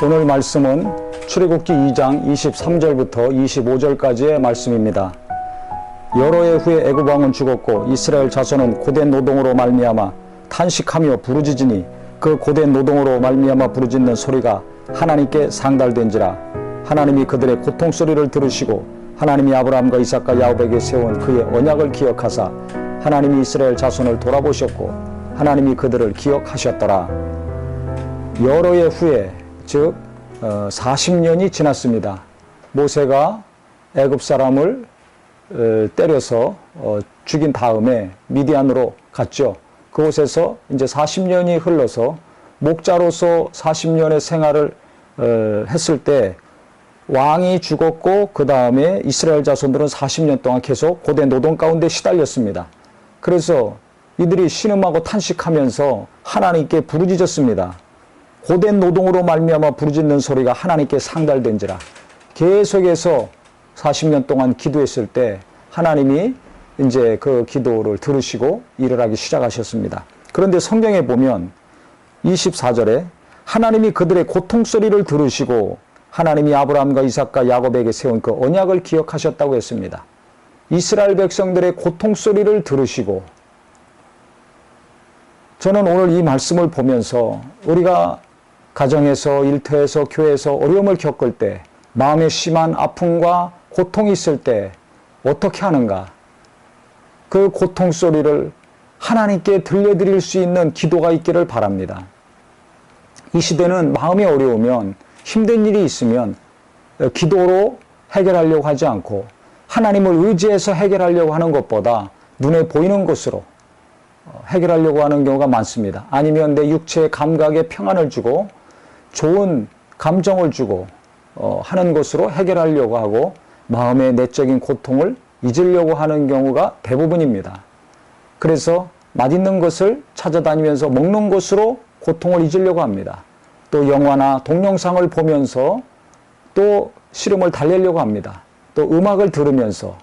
오늘 말씀은 출애굽기 2장 23절부터 25절까지의 말씀입니다. 여러 해 후에 애굽 왕은 죽었고 이스라엘 자손은 고된 노동으로 말미암아 탄식하며 부르짖으니 그 고된 노동으로 말미암아 부르짖는 소리가 하나님께 상달된지라. 하나님이 그들의 고통 소리를 들으시고 하나님이 아브라함과 이삭과 야곱에게 세운 그의 언약을 기억하사 하나님이 이스라엘 자손을 돌아보셨고 하나님이 그들을 기억하셨더라. 여러 해 후에 즉 40년이 지났습니다. 모세가 애굽 사람을 때려서 죽인 다음에 미디안으로 갔죠. 그곳에서 이제 40년이 흘러서 목자로서 40년의 생활을 했을 때 왕이 죽었고 그 다음에 이스라엘 자손들은 40년 동안 계속 고된 노동 가운데 시달렸습니다. 그래서 이들이 신음하고 탄식하면서 하나님께 부르짖었습니다. 고된 노동으로 말미암아 부르짖는 소리가 하나님께 상달된지라. 계속해서 40년 동안 기도했을 때 하나님이 이제 그 기도를 들으시고 일을 하기 시작하셨습니다. 그런데 성경에 보면 24절에 하나님이 그들의 고통 소리를 들으시고 하나님이 아브라함과 이삭과 야곱에게 세운 그 언약을 기억하셨다고 했습니다. 이스라엘 백성들의 고통 소리를 들으시고, 저는 오늘 이 말씀을 보면서 우리가 가정에서, 일터에서, 교회에서 어려움을 겪을 때, 마음에 심한 아픔과 고통이 있을 때 어떻게 하는가? 그 고통 소리를 하나님께 들려드릴 수 있는 기도가 있기를 바랍니다. 이 시대는 마음이 어려우면, 힘든 일이 있으면 기도로 해결하려고 하지 않고 하나님을 의지해서 해결하려고 하는 것보다 눈에 보이는 것으로 해결하려고 하는 경우가 많습니다. 아니면 내 육체의 감각에 평안을 주고 좋은 감정을 주고 하는 것으로 해결하려고 하고 마음의 내적인 고통을 잊으려고 하는 경우가 대부분입니다. 그래서 맛있는 것을 찾아다니면서 먹는 것으로 고통을 잊으려고 합니다. 또 영화나 동영상을 보면서 또 시름을 달래려고 합니다. 또 음악을 들으면서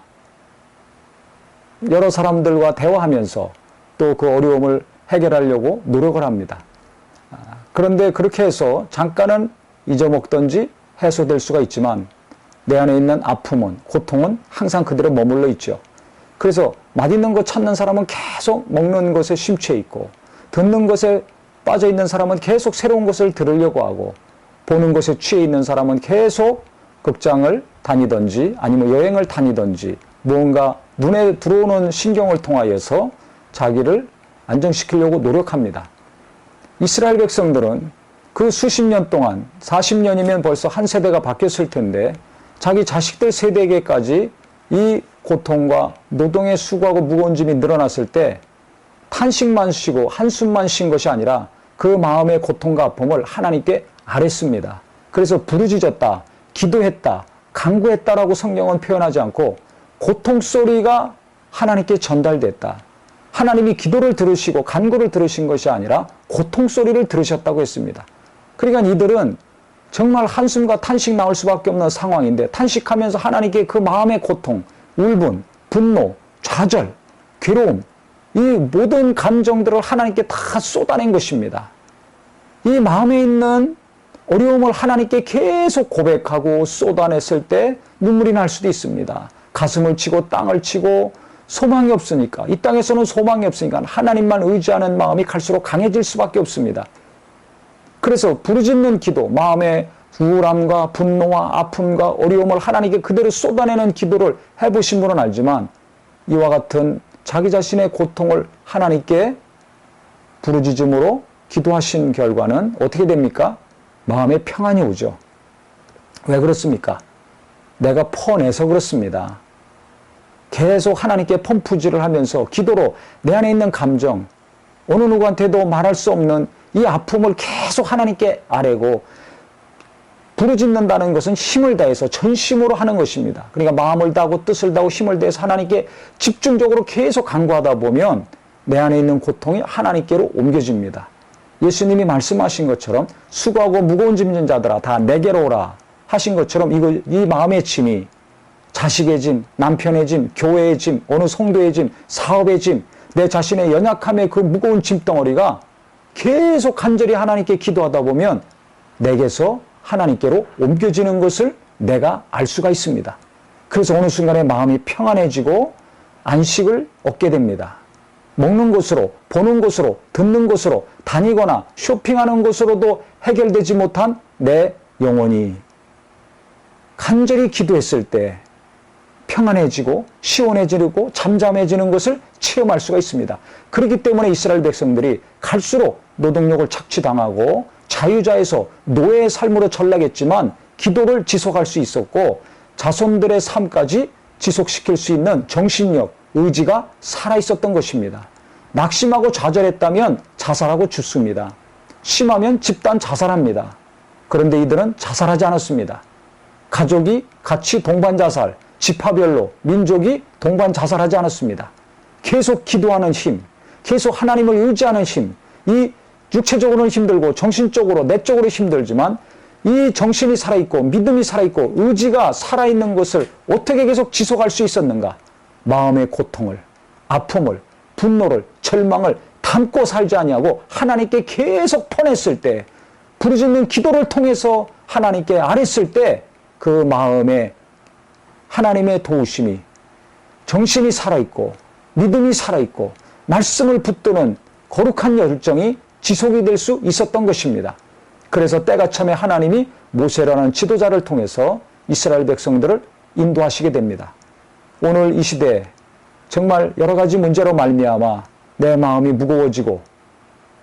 여러 사람들과 대화하면서 또 그 어려움을 해결하려고 노력을 합니다. 그런데 그렇게 해서 잠깐은 잊어먹든지 해소될 수가 있지만 내 안에 있는 아픔은, 고통은 항상 그대로 머물러 있죠. 그래서 맛있는 거 찾는 사람은 계속 먹는 것에 심취해 있고, 듣는 것에 빠져 있는 사람은 계속 새로운 것을 들으려고 하고, 보는 것에 취해 있는 사람은 계속 극장을 다니든지 아니면 여행을 다니든지 무언가 눈에 들어오는 신경을 통하여서 자기를 안정시키려고 노력합니다. 이스라엘 백성들은 그 수십 년 동안, 40년이면 벌써 한 세대가 바뀌었을 텐데 자기 자식들 세대에게까지 이 고통과 노동의 수고하고 무거운 짐이 늘어났을 때 탄식만 쉬고 한숨만 쉰 것이 아니라 그 마음의 고통과 아픔을 하나님께 아뢰습니다. 그래서 부르짖었다, 기도했다, 간구했다라고 성경은 표현하지 않고 고통 소리가 하나님께 전달됐다. 하나님이 기도를 들으시고 간구를 들으신 것이 아니라 고통 소리를 들으셨다고 했습니다. 그러니까 이들은 정말 한숨과 탄식 나올 수밖에 없는 상황인데 탄식하면서 하나님께 그 마음의 고통, 울분, 분노, 좌절, 괴로움, 이 모든 감정들을 하나님께 다 쏟아낸 것입니다. 이 마음에 있는 어려움을 하나님께 계속 고백하고 쏟아냈을 때 눈물이 날 수도 있습니다. 가슴을 치고 땅을 치고 소망이 없으니까, 이 땅에서는 소망이 없으니까 하나님만 의지하는 마음이 갈수록 강해질 수밖에 없습니다. 그래서 부르짖는 기도, 마음의 우울함과 분노와 아픔과 어려움을 하나님께 그대로 쏟아내는 기도를 해보신 분은 알지만 이와 같은 자기 자신의 고통을 하나님께 부르짖음으로 기도하신 결과는 어떻게 됩니까? 마음에 평안이 오죠. 왜 그렇습니까? 내가 퍼내서 그렇습니다. 계속 하나님께 펌프질을 하면서 기도로 내 안에 있는 감정, 어느 누구한테도 말할 수 없는 이 아픔을 계속 하나님께 아뢰고, 부르짖는다는 것은 힘을 다해서 전심으로 하는 것입니다. 그러니까 마음을 다하고 뜻을 다하고 힘을 다해서 하나님께 집중적으로 계속 간구하다 보면 내 안에 있는 고통이 하나님께로 옮겨집니다. 예수님이 말씀하신 것처럼 수고하고 무거운 짐진 자들아 다 내게로 오라 하신 것처럼 이 마음의 짐이 자식의 짐, 남편의 짐, 교회의 짐, 어느 성도의 짐, 사업의 짐, 내 자신의 연약함의 그 무거운 짐덩어리가 계속 간절히 하나님께 기도하다 보면 내게서 하나님께로 옮겨지는 것을 내가 알 수가 있습니다. 그래서 어느 순간에 마음이 평안해지고 안식을 얻게 됩니다. 먹는 것으로, 보는 것으로, 듣는 것으로, 다니거나 쇼핑하는 것으로도 해결되지 못한 내 영혼이 간절히 기도했을 때 평안해지고 시원해지고 잠잠해지는 것을 체험할 수가 있습니다. 그렇기 때문에 이스라엘 백성들이 갈수록 노동력을 착취당하고 자유자에서 노예의 삶으로 전락했지만 기도를 지속할 수 있었고 자손들의 삶까지 지속시킬 수 있는 정신력, 의지가 살아있었던 것입니다. 낙심하고 좌절했다면 자살하고 죽습니다. 심하면 집단 자살합니다. 그런데 이들은 자살하지 않았습니다. 가족이 같이 동반 자살, 지파별로 민족이 동반 자살하지 않았습니다. 계속 기도하는 힘, 계속 하나님을 의지하는 힘, 이 육체적으로는 힘들고 정신적으로 내적으로 힘들지만 이 정신이 살아있고 믿음이 살아있고 의지가 살아있는 것을 어떻게 계속 지속할 수 있었는가? 마음의 고통을, 아픔을, 분노를, 절망을 담고 살지 아니하고 하나님께 계속 퍼냈을 때, 부르짖는 기도를 통해서 하나님께 아뢰었을 때 그 마음에 하나님의 도우심이, 정신이 살아있고 믿음이 살아있고 말씀을 붙드는 거룩한 열정이 지속이 될 수 있었던 것입니다. 그래서 때가 참에 하나님이 모세라는 지도자를 통해서 이스라엘 백성들을 인도하시게 됩니다. 오늘 이 시대에 정말 여러 가지 문제로 말미암아 내 마음이 무거워지고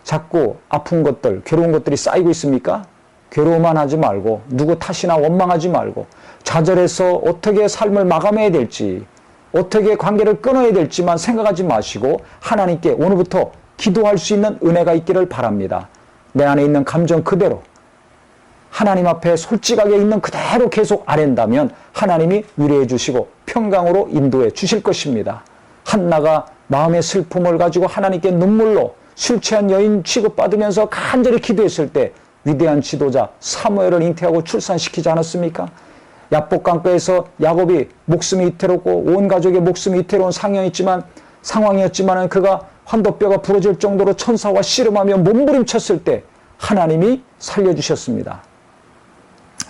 자꾸 아픈 것들, 괴로운 것들이 쌓이고 있습니까? 괴로워만 하지 말고 누구 탓이나 원망하지 말고 좌절해서 어떻게 삶을 마감해야 될지, 어떻게 관계를 끊어야 될지만 생각하지 마시고 하나님께 오늘부터 기도할 수 있는 은혜가 있기를 바랍니다. 내 안에 있는 감정 그대로 하나님 앞에 솔직하게 있는 그대로 계속 아랜다면 하나님이 위로해 주시고 평강으로 인도해 주실 것입니다. 한나가 마음의 슬픔을 가지고 하나님께 눈물로 술 취한 여인 취급받으면서 간절히 기도했을 때 위대한 지도자 사무엘을 잉태하고 출산시키지 않았습니까? 야복강가에서 야곱이 목숨이 위태롭고 온 가족의 목숨이 위태로운 상황이었지만 그가 환도뼈가 부러질 정도로 천사와 씨름하며 몸부림쳤을 때 하나님이 살려주셨습니다.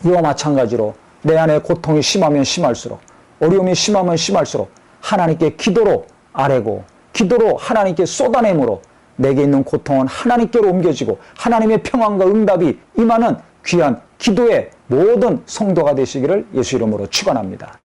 이와 마찬가지로 내 안에 고통이 심하면 심할수록, 어려움이 심하면 심할수록 하나님께 기도로 아뢰고 기도로 하나님께 쏟아내므로 내게 있는 고통은 하나님께로 옮겨지고 하나님의 평안과 응답이 임하는 귀한 기도의 모든 성도가 되시기를 예수 이름으로 축원합니다.